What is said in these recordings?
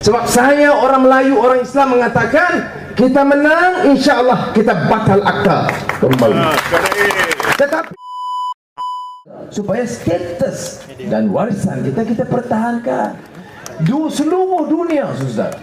Sebab saya orang Melayu, orang Islam mengatakan kita menang, insya-Allah kita batal akta kembali. Tetapi supaya status dan warisan kita pertahankan. Seluruh dunia, saudara,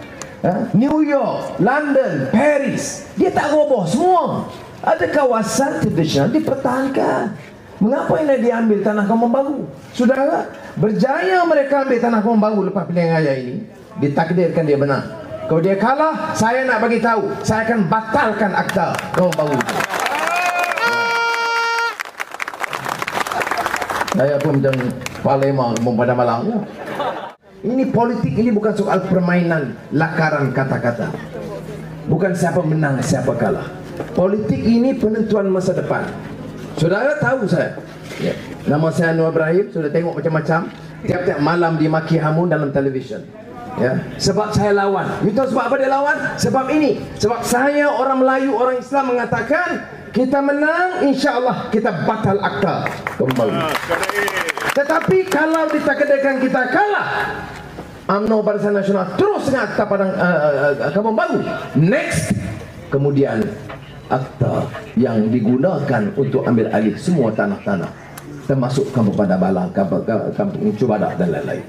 New York, London, Paris, dia tak roboh semua. Ada kawasan tradisional dipertahankan. Mengapa ini diambil tanah kampung baru? Saudara, berjaya mereka ambil tanah kampung baru lepas pilihan raya ini, ditakdirkan dia menang. Kalau dia kalah, saya nak bagi tahu, saya akan batalkan akta kampung baru. Saya pun macam Palema pada malamnya. Ini politik, ini bukan soal permainan lakaran kata-kata. Bukan siapa menang, siapa kalah. Politik ini penentuan masa depan. Saudara tahu saya, ya, nama saya Anwar Ibrahim. Sudah tengok macam-macam. Tiap-tiap malam dimaki hamun dalam televisyen, ya. Sebab saya lawan. You tahu sebab apa dia lawan? Sebab ini. Sebab saya orang Melayu, orang Islam mengatakan kita menang, insya-Allah kita batal akta kembali. Tetapi kalau ditakdirkan kita kalah, UMNO Barisan Nasional terus dengan akta Padang Kampung Baru. Next, kemudian akta yang digunakan untuk ambil alih semua tanah-tanah, termasuk Kampung Padang Balang, Kampung Cubadak dan lain-lain.